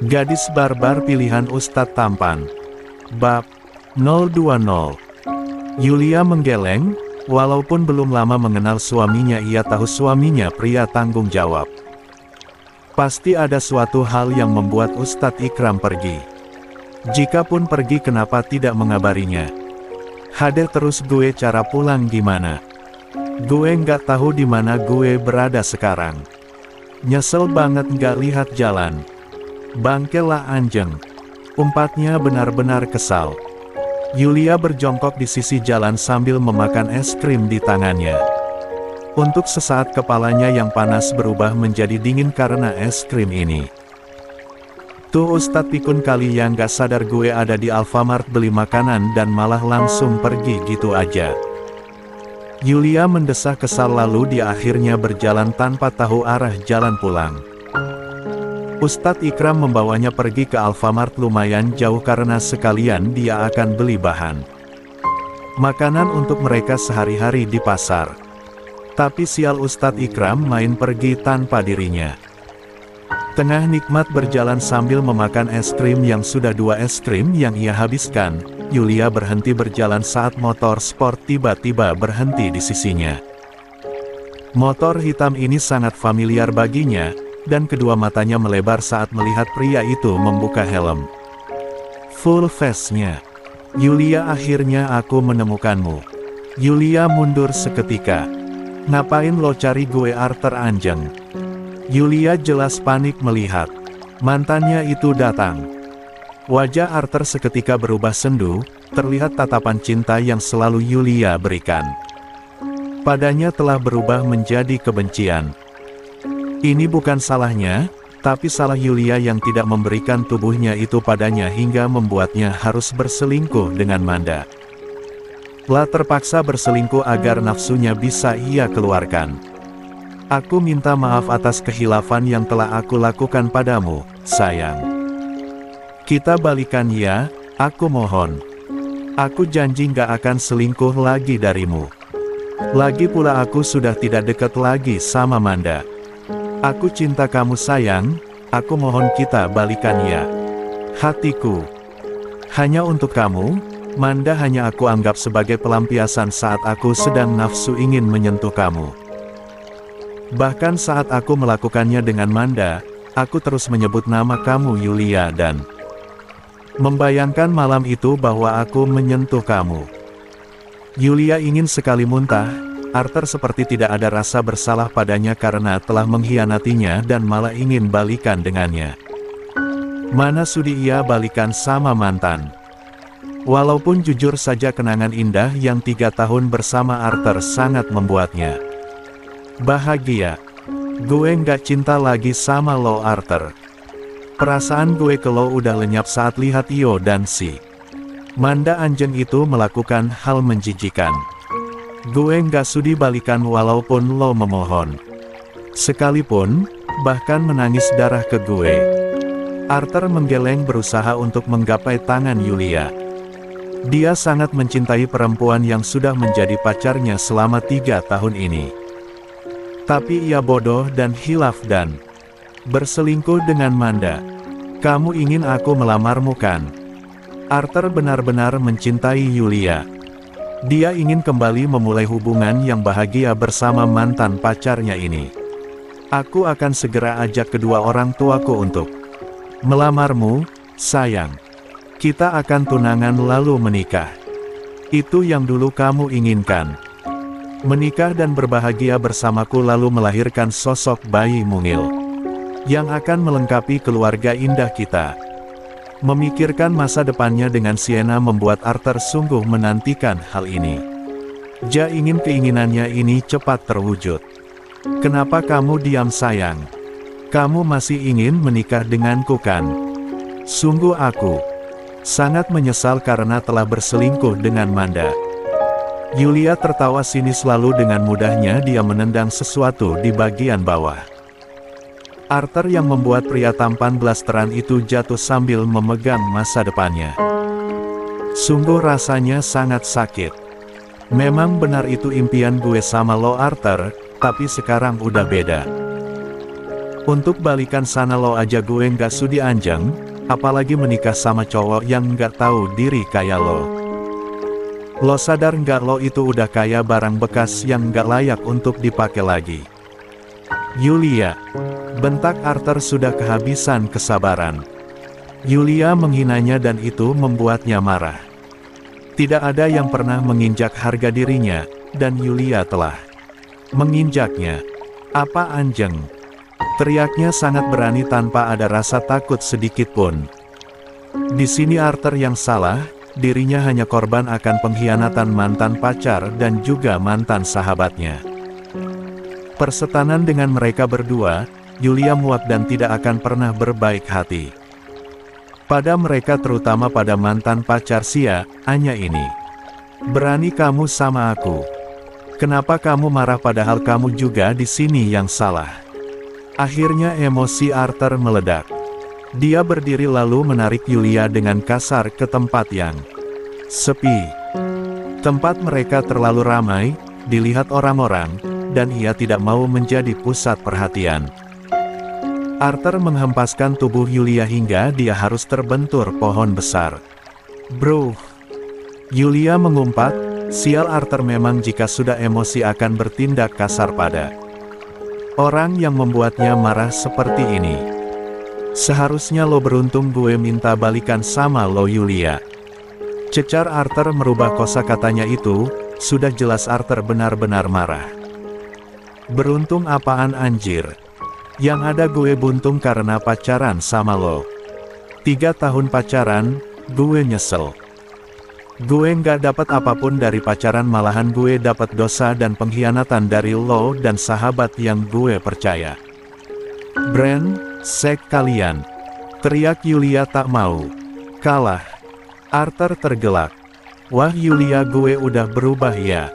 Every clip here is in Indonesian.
Gadis barbar pilihan Ustadz tampan. Bab 020. Yulia menggeleng, walaupun belum lama mengenal suaminya ia tahu suaminya pria tanggung jawab. Pasti ada suatu hal yang membuat Ustadz Ikram pergi. Jikapun pergi kenapa tidak mengabarinya? Hade terus gue cara pulang gimana? Gue nggak tahu di mana gue berada sekarang. Nyesel banget nggak lihat jalan. Bangke lah anjeng. Umpatnya benar-benar kesal. Yulia berjongkok di sisi jalan sambil memakan es krim di tangannya. Untuk sesaat kepalanya yang panas berubah menjadi dingin karena es krim ini. Tuh Ustadz pikun kali yang gak sadar gue ada di Alfamart beli makanan dan malah langsung pergi gitu aja. Yulia mendesah kesal lalu dia akhirnya berjalan tanpa tahu arah jalan pulang. Ustadz Ikram membawanya pergi ke Alfamart lumayan jauh karena sekalian dia akan beli bahan makanan untuk mereka sehari-hari di pasar. Tapi sial Ustadz Ikram main pergi tanpa dirinya. Tengah nikmat berjalan sambil memakan es krim yang sudah 2 es krim yang ia habiskan, Yulia berhenti berjalan saat motor sport tiba-tiba berhenti di sisinya. Motor hitam ini sangat familiar baginya, dan kedua matanya melebar saat melihat pria itu membuka helm. Full face-nya. Yulia, akhirnya aku menemukanmu. Yulia mundur seketika. Ngapain lo cari gue, Arthur anjeng? Yulia jelas panik melihat mantannya itu datang. Wajah Arthur seketika berubah sendu, terlihat tatapan cinta yang selalu Yulia berikan padanya telah berubah menjadi kebencian. Ini bukan salahnya, tapi salah Yulia yang tidak memberikan tubuhnya itu padanya hingga membuatnya harus berselingkuh dengan Manda. Lah terpaksa berselingkuh agar nafsunya bisa ia keluarkan. Aku minta maaf atas kehilafan yang telah aku lakukan padamu, sayang. Kita balikan ya, aku mohon. Aku janji gak akan selingkuh lagi darimu. Lagi pula aku sudah tidak dekat lagi sama Manda. Aku cinta kamu sayang, aku mohon kita balikan ya. Hatiku. Hanya untuk kamu, Manda hanya aku anggap sebagai pelampiasan saat aku sedang nafsu ingin menyentuh kamu. Bahkan saat aku melakukannya dengan Manda, aku terus menyebut nama kamu Yulia dan membayangkan malam itu bahwa aku menyentuh kamu. Yulia ingin sekali muntah. Arthur seperti tidak ada rasa bersalah padanya karena telah mengkhianatinya dan malah ingin balikan dengannya. Mana sudi ia balikan sama mantan. Walaupun jujur saja kenangan indah yang 3 tahun bersama Arthur sangat membuatnya bahagia. Gue nggak cinta lagi sama lo Arthur. Perasaan gue ke lo udah lenyap saat lihat Io dan si Manda anjeng itu melakukan hal menjijikan. Gue nggak sudi balikan walaupun lo memohon. Sekalipun, bahkan menangis darah ke gue. Arthur menggeleng berusaha untuk menggapai tangan Yulia. Dia sangat mencintai perempuan yang sudah menjadi pacarnya selama 3 tahun ini. Tapi ia bodoh dan hilaf dan berselingkuh dengan Manda. Kamu ingin aku melamarmu kan? Arthur benar-benar mencintai Yulia. Dia ingin kembali memulai hubungan yang bahagia bersama mantan pacarnya ini. Aku akan segera ajak kedua orang tuaku untuk melamarmu, sayang. Kita akan tunangan lalu menikah. Itu yang dulu kamu inginkan. Menikah dan berbahagia bersamaku lalu melahirkan sosok bayi mungil yang akan melengkapi keluarga indah kita. Memikirkan masa depannya dengan Sienna membuat Arthur sungguh menantikan hal ini. Dia ingin keinginannya ini cepat terwujud. Kenapa kamu diam sayang? Kamu masih ingin menikah denganku kan? Sungguh aku sangat menyesal karena telah berselingkuh dengan Manda. Yulia tertawa sinis lalu dengan mudahnya dia menendang sesuatu di bagian bawah. Arthur yang membuat pria tampan blasteran itu jatuh sambil memegang masa depannya. Sungguh rasanya sangat sakit. Memang benar itu impian gue sama lo Arthur, tapi sekarang udah beda. Untuk balikan sana lo aja gue nggak sudi Anjeng, apalagi menikah sama cowok yang nggak tahu diri kayak lo. Lo sadar nggak lo itu udah kayak barang bekas yang nggak layak untuk dipakai lagi. Yulia, bentak Arthur sudah kehabisan kesabaran. Yulia menghinanya dan itu membuatnya marah. Tidak ada yang pernah menginjak harga dirinya, dan Yulia telah menginjaknya. Apa Anjeng? Teriaknya sangat berani tanpa ada rasa takut sedikit pun. Di sini Arthur yang salah, dirinya hanya korban akan pengkhianatan mantan pacar dan juga mantan sahabatnya. Persetanan dengan mereka berdua, Yulia muak dan tidak akan pernah berbaik hati. Pada mereka terutama pada mantan pacar Sia, hanya ini. Berani kamu sama aku. Kenapa kamu marah padahal kamu juga di sini yang salah? Akhirnya emosi Arthur meledak. Dia berdiri lalu menarik Yulia dengan kasar ke tempat yang sepi. Tempat mereka terlalu ramai, dilihat orang-orang, dan ia tidak mau menjadi pusat perhatian. Arthur menghempaskan tubuh Yulia hingga dia harus terbentur pohon besar. Bro! Yulia mengumpat, sial Arthur memang jika sudah emosi akan bertindak kasar pada orang yang membuatnya marah seperti ini. Seharusnya lo beruntung gue minta balikan sama lo Yulia. Cecar Arthur merubah kosakatanya itu, sudah jelas Arthur benar-benar marah. Beruntung apaan anjir? Yang ada gue buntung karena pacaran sama lo. 3 tahun pacaran, gue nyesel. Gue nggak dapat apapun dari pacaran, malahan gue dapat dosa dan pengkhianatan dari lo dan sahabat yang gue percaya. Brand, sek kalian. Teriak Yulia tak mau kalah. Arthur tergelak. Wah Yulia, gue udah berubah ya.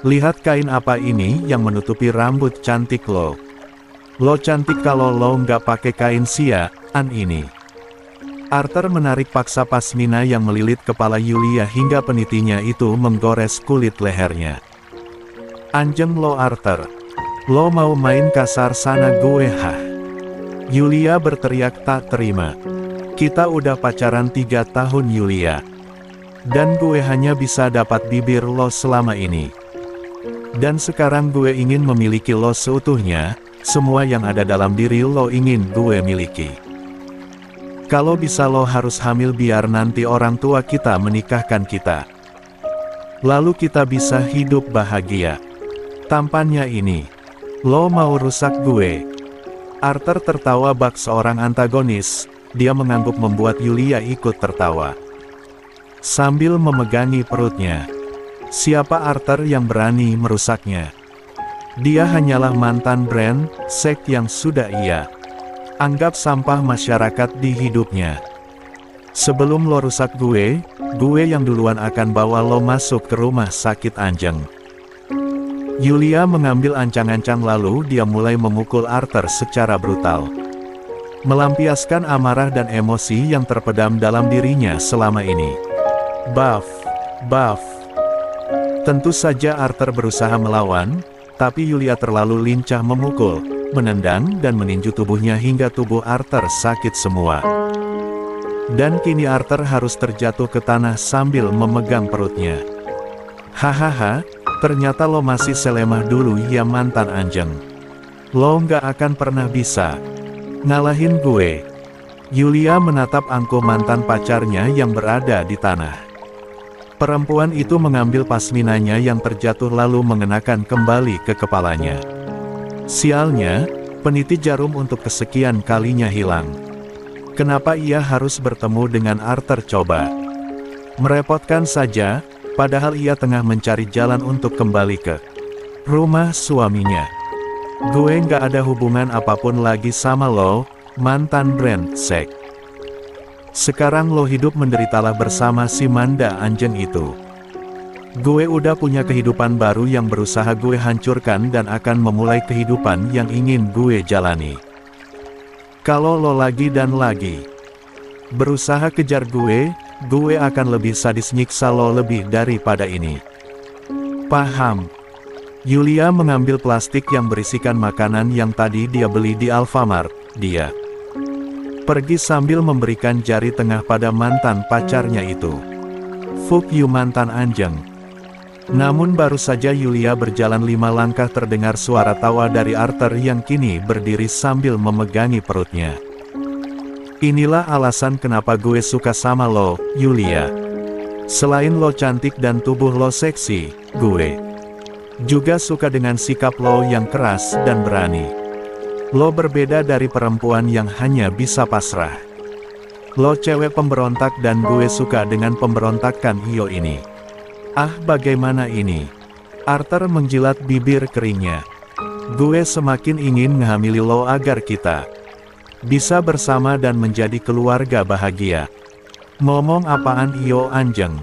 Lihat kain apa ini yang menutupi rambut cantik lo. Lo cantik kalau lo nggak pakai kain Sia, an ini. Arthur menarik paksa pasmina yang melilit kepala Yulia hingga penitinya itu menggores kulit lehernya. Anjeng lo Arthur. Lo mau main kasar sana gue hah? Yulia berteriak tak terima. Kita udah pacaran 3 tahun Yulia. Dan gue hanya bisa dapat bibir lo selama ini. Dan sekarang gue ingin memiliki lo seutuhnya, semua yang ada dalam diri lo ingin gue miliki. Kalau bisa lo harus hamil biar nanti orang tua kita menikahkan kita. Lalu kita bisa hidup bahagia. Tampannya ini. Lo mau rusak gue. Arthur tertawa bak seorang antagonis, dia mengangguk membuat Yulia ikut tertawa. Sambil memegangi perutnya. Siapa Arthur yang berani merusaknya? Dia hanyalah mantan brand, sek yang sudah ia anggap sampah masyarakat di hidupnya. Sebelum lo rusak gue yang duluan akan bawa lo masuk ke rumah sakit Anjeng. Yulia mengambil ancang-ancang lalu dia mulai memukul Arthur secara brutal. Melampiaskan amarah dan emosi yang terpendam dalam dirinya selama ini. Buff. Tentu saja Arthur berusaha melawan, tapi Yulia terlalu lincah memukul, menendang dan meninju tubuhnya hingga tubuh Arthur sakit semua. Dan kini Arthur harus terjatuh ke tanah sambil memegang perutnya. Hahaha, ternyata lo masih selemah dulu ya mantan Anjeng. Lo nggak akan pernah bisa ngalahin gue. Yulia menatap angkuh mantan pacarnya yang berada di tanah. Perempuan itu mengambil pasminanya yang terjatuh lalu mengenakan kembali ke kepalanya. Sialnya, peniti jarum untuk kesekian kalinya hilang. Kenapa ia harus bertemu dengan Arthur coba? Merepotkan saja, padahal ia tengah mencari jalan untuk kembali ke rumah suaminya. Gue nggak ada hubungan apapun lagi sama lo, mantan brand sek. Sekarang lo hidup menderitalah bersama si Manda Anjeng itu. Gue udah punya kehidupan baru yang berusaha gue hancurkan dan akan memulai kehidupan yang ingin gue jalani. Kalau lo lagi dan lagi berusaha kejar gue akan lebih sadis nyiksa lo lebih daripada ini. Paham? Yulia mengambil plastik yang berisikan makanan yang tadi dia beli di Alfamart. Dia pergi sambil memberikan jari tengah pada mantan pacarnya itu. Fuck you mantan anjing. Namun baru saja Yulia berjalan 5 langkah terdengar suara tawa dari Arthur yang kini berdiri sambil memegangi perutnya. Inilah alasan kenapa gue suka sama lo, Yulia. Selain lo cantik dan tubuh lo seksi, gue juga suka dengan sikap lo yang keras dan berani. Lo berbeda dari perempuan yang hanya bisa pasrah. Lo cewek pemberontak dan gue suka dengan pemberontakan Iyo ini. Ah bagaimana ini? Arthur menjilat bibir keringnya. Gue semakin ingin menghamili lo agar kita bisa bersama dan menjadi keluarga bahagia. Ngomong apaan Iyo anjing?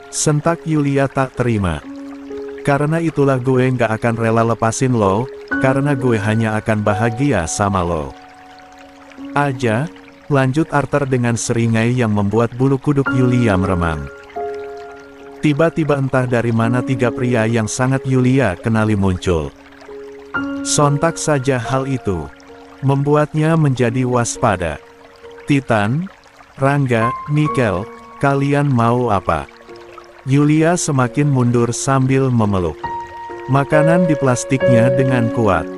Sentak Yulia tak terima. Karena itulah gue nggak akan rela lepasin lo, karena gue hanya akan bahagia sama lo aja, lanjut Arthur dengan seringai yang membuat bulu kuduk Yulia meremang. Tiba-tiba entah dari mana 3 pria yang sangat Yulia kenali muncul. Sontak saja hal itu membuatnya menjadi waspada. Titan, Rangga, Mikel, kalian mau apa? Yulia semakin mundur sambil memeluk makanan di plastiknya dengan kuat.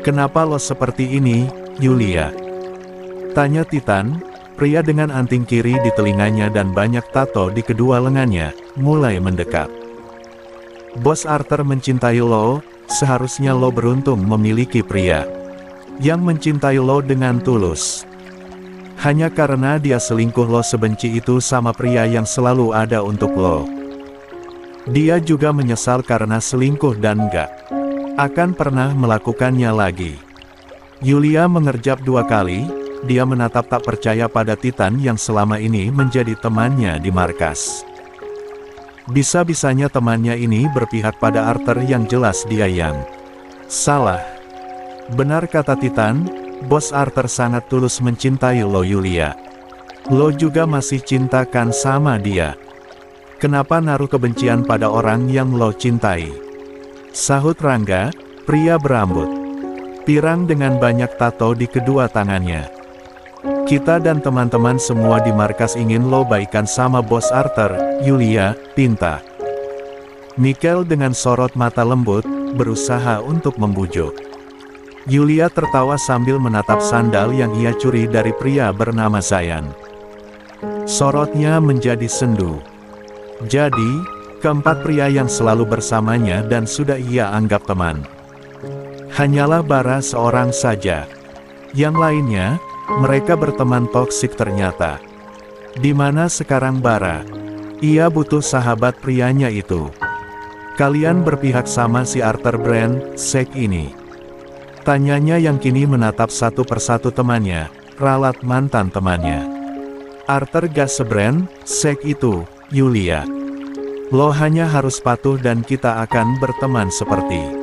Kenapa lo seperti ini, Yulia? Tanya Titan, pria dengan anting kiri di telinganya dan banyak tato di kedua lengannya, mulai mendekat. Bos Arthur mencintai lo, seharusnya lo beruntung memiliki pria yang mencintai lo dengan tulus. Hanya karena dia selingkuh lo sebenci itu sama pria yang selalu ada untuk lo. Dia juga menyesal karena selingkuh dan gak akan pernah melakukannya lagi. Yulia mengerjap 2 kali, dia menatap tak percaya pada Titan yang selama ini menjadi temannya di markas. Bisa-bisanya temannya ini berpihak pada Arthur yang jelas dia yang salah. Benar kata Titan, Bos Arthur sangat tulus mencintai lo Yulia. Lo juga masih cintakan sama dia. Kenapa naruh kebencian pada orang yang lo cintai? Sahut Rangga, pria berambut pirang dengan banyak tato di kedua tangannya. Kita dan teman-teman semua di markas ingin lo baikan sama Bos Arthur, Yulia, pinta. Mikel dengan sorot mata lembut, berusaha untuk membujuk. Yulia tertawa sambil menatap sandal yang ia curi dari pria bernama Zayan. Sorotnya menjadi sendu. Jadi, keempat pria yang selalu bersamanya dan sudah ia anggap teman hanyalah Bara seorang saja. Yang lainnya, mereka berteman toksik ternyata. Di mana sekarang Bara? Ia butuh sahabat prianya itu. Kalian berpihak sama si Arthur Brand, Sek ini? Tanyanya yang kini menatap satu persatu temannya, ralat mantan temannya. Arthur gak sebrand, Sek itu, Yulia. Lo hanya harus patuh dan kita akan berteman seperti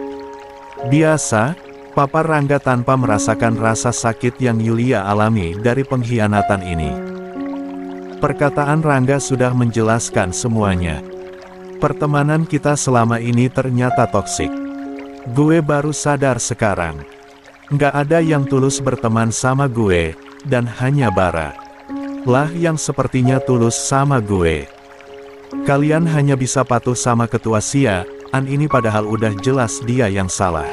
biasa, papar Rangga tanpa merasakan rasa sakit yang Yulia alami dari pengkhianatan ini. Perkataan Rangga sudah menjelaskan semuanya. Pertemanan kita selama ini ternyata toksik. Gue baru sadar sekarang. Nggak ada yang tulus berteman sama gue, dan hanya Bara lah yang sepertinya tulus sama gue. Kalian hanya bisa patuh sama ketua Sia-an ini padahal udah jelas dia yang salah.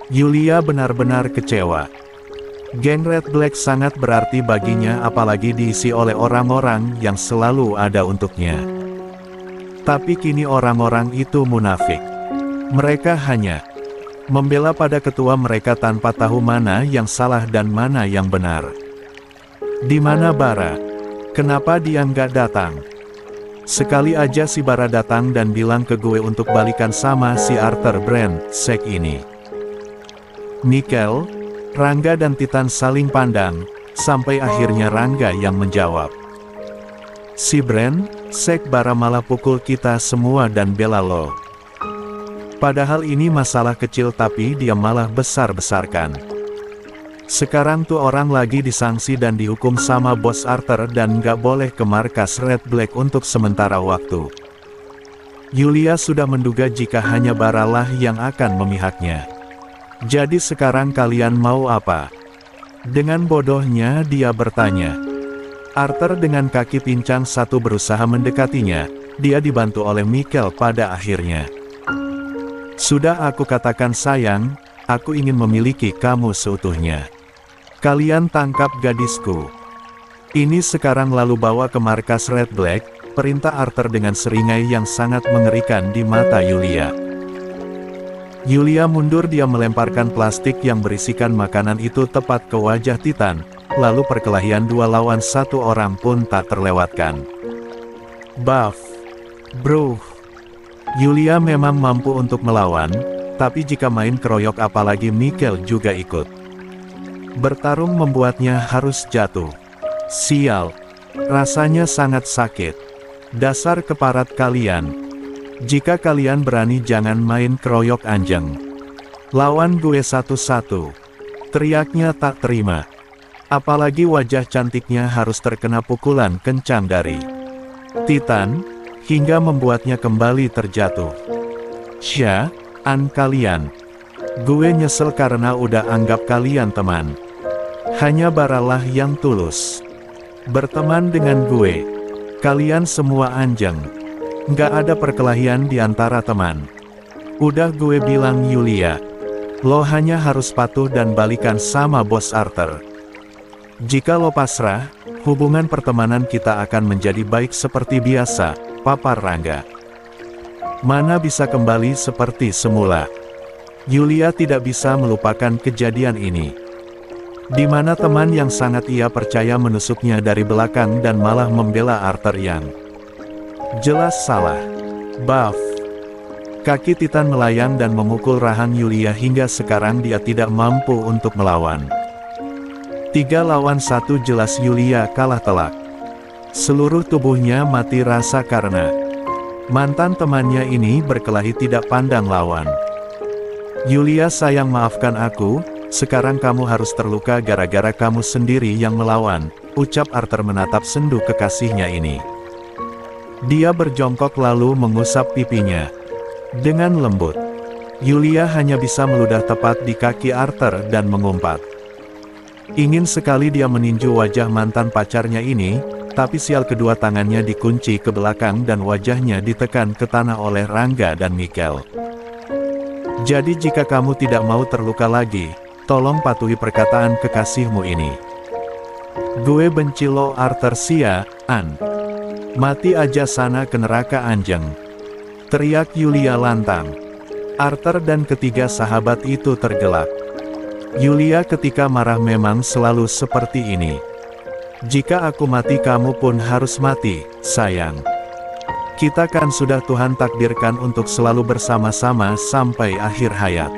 Yulia benar-benar kecewa. Geng Red Black sangat berarti baginya apalagi diisi oleh orang-orang yang selalu ada untuknya. Tapi kini orang-orang itu munafik. Mereka hanya membela pada ketua mereka tanpa tahu mana yang salah dan mana yang benar. Di mana Bara? Kenapa dia nggak datang? Sekali aja si Bara datang dan bilang ke gue untuk balikan sama si Arthur Brand, Sek ini. Mikel, Rangga dan Titan saling pandang, sampai akhirnya Rangga yang menjawab. Si Brand, Sek Bara malah pukul kita semua dan bela lo. Padahal ini masalah kecil tapi dia malah besar-besarkan. Sekarang tuh orang lagi disangsi dan dihukum sama Bos Arthur dan nggak boleh ke markas Red Black untuk sementara waktu. Yulia sudah menduga jika hanya Baralah yang akan memihaknya. Jadi sekarang kalian mau apa? Dengan bodohnya dia bertanya. Arthur dengan kaki pincang satu berusaha mendekatinya, dia dibantu oleh Mikkel pada akhirnya. Sudah aku katakan sayang, aku ingin memiliki kamu seutuhnya. Kalian tangkap gadisku. Ini sekarang lalu bawa ke markas Red Black, perintah Arthur dengan seringai yang sangat mengerikan di mata Yulia. Yulia mundur, dia melemparkan plastik yang berisikan makanan itu tepat ke wajah Titan, lalu perkelahian 2 lawan 1 orang pun tak terlewatkan. Buff. Bro. Yulia memang mampu untuk melawan, tapi jika main keroyok apalagi Mikkel juga ikut. Bertarung membuatnya harus jatuh. Sial. Rasanya sangat sakit. Dasar keparat kalian. Jika kalian berani jangan main keroyok anjing. Lawan gue satu-satu. Teriaknya tak terima. Apalagi wajah cantiknya harus terkena pukulan kencang dari Titan, hingga membuatnya kembali terjatuh. Kalian. Gue nyesel karena udah anggap kalian teman. Hanya Baralah yang tulus berteman dengan gue. Kalian semua anjing. Nggak ada perkelahian di antara teman. Udah gue bilang Yulia. Lo hanya harus patuh dan balikan sama bos Arthur. Jika lo pasrah, hubungan pertemanan kita akan menjadi baik seperti biasa, papar Rangga. Mana bisa kembali seperti semula. Yulia tidak bisa melupakan kejadian ini. Di mana teman yang sangat ia percaya menusuknya dari belakang dan malah membela Arthur yang jelas salah. Buff. Kaki Titan melayang dan memukul rahang Yulia hingga sekarang dia tidak mampu untuk melawan. 3 lawan 1 jelas Yulia kalah telak. Seluruh tubuhnya mati rasa karena mantan temannya ini berkelahi tidak pandang lawan. Yulia sayang, maafkan aku. Sekarang kamu harus terluka gara-gara kamu sendiri yang melawan, ucap Arthur menatap sendu kekasihnya ini. Dia berjongkok lalu mengusap pipinya. Dengan lembut. Yulia hanya bisa meludah tepat di kaki Arthur dan mengumpat. Ingin sekali dia meninju wajah mantan pacarnya ini, tapi sial kedua tangannya dikunci ke belakang dan wajahnya ditekan ke tanah oleh Rangga dan Mikkel. Jadi jika kamu tidak mau terluka lagi, tolong patuhi perkataan kekasihmu ini. Gue benci lo Arthur An. Mati aja sana ke neraka anjing. Teriak Yulia lantang. Arthur dan ketiga sahabat itu tergelak. Yulia ketika marah memang selalu seperti ini. Jika aku mati kamu pun harus mati, sayang. Kita kan sudah Tuhan takdirkan untuk selalu bersama-sama sampai akhir hayat.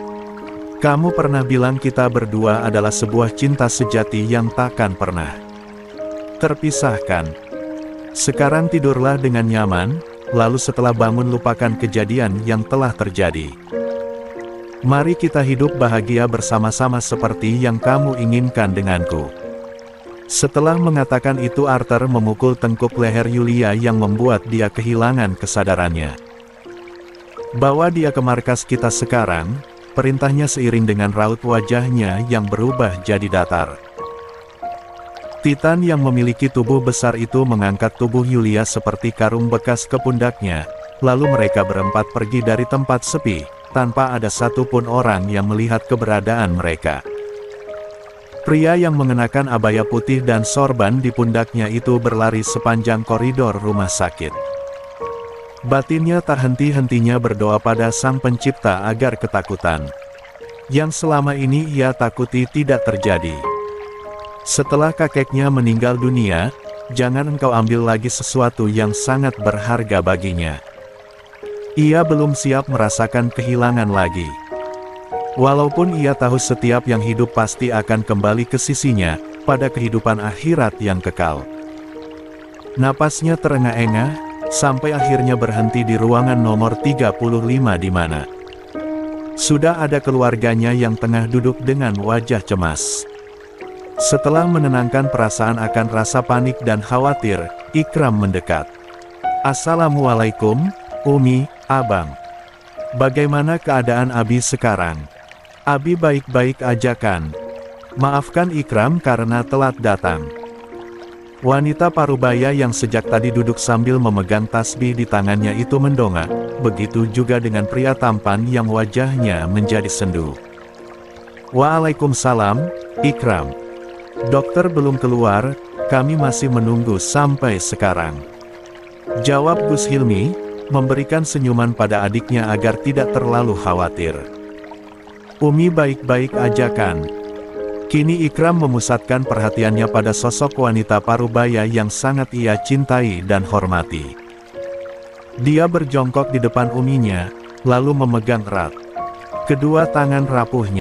Kamu pernah bilang kita berdua adalah sebuah cinta sejati yang takkan pernah terpisahkan. Sekarang tidurlah dengan nyaman, lalu setelah bangun lupakan kejadian yang telah terjadi. Mari kita hidup bahagia bersama-sama seperti yang kamu inginkan denganku. Setelah mengatakan itu Arthur memukul tengkuk leher Yulia yang membuat dia kehilangan kesadarannya. Bawa dia ke markas kita sekarang. Perintahnya seiring dengan raut wajahnya yang berubah jadi datar. Titan yang memiliki tubuh besar itu mengangkat tubuh Yulia seperti karung bekas ke pundaknya, lalu mereka berempat pergi dari tempat sepi, tanpa ada satupun orang yang melihat keberadaan mereka. Pria yang mengenakan abaya putih dan sorban di pundaknya itu berlari sepanjang koridor rumah sakit. Batinnya tak henti-hentinya berdoa pada Sang Pencipta agar ketakutan yang selama ini ia takuti tidak terjadi. Setelah kakeknya meninggal dunia, jangan engkau ambil lagi sesuatu yang sangat berharga baginya. Ia belum siap merasakan kehilangan lagi. Walaupun ia tahu setiap yang hidup pasti akan kembali ke sisinya, pada kehidupan akhirat yang kekal. Napasnya terengah-engah, sampai akhirnya berhenti di ruangan nomor 35 di mana sudah ada keluarganya yang tengah duduk dengan wajah cemas. Setelah menenangkan perasaan akan rasa panik dan khawatir, Ikram mendekat. Assalamualaikum, Umi, "Abang, bagaimana keadaan Abi sekarang?" "Abi baik-baik aja kan? Maafkan Ikram karena telat datang." Wanita parubaya yang sejak tadi duduk sambil memegang tasbih di tangannya itu mendongak, begitu juga dengan pria tampan yang wajahnya menjadi sendu. "Waalaikumsalam, Ikram. Dokter belum keluar, kami masih menunggu sampai sekarang," jawab Gus Hilmi, memberikan senyuman pada adiknya agar tidak terlalu khawatir. "Umi baik-baik aja kan?" Kini Ikram memusatkan perhatiannya pada sosok wanita parubaya yang sangat ia cintai dan hormati. Dia berjongkok di depan uminya, lalu memegang erat kedua tangan rapuhnya.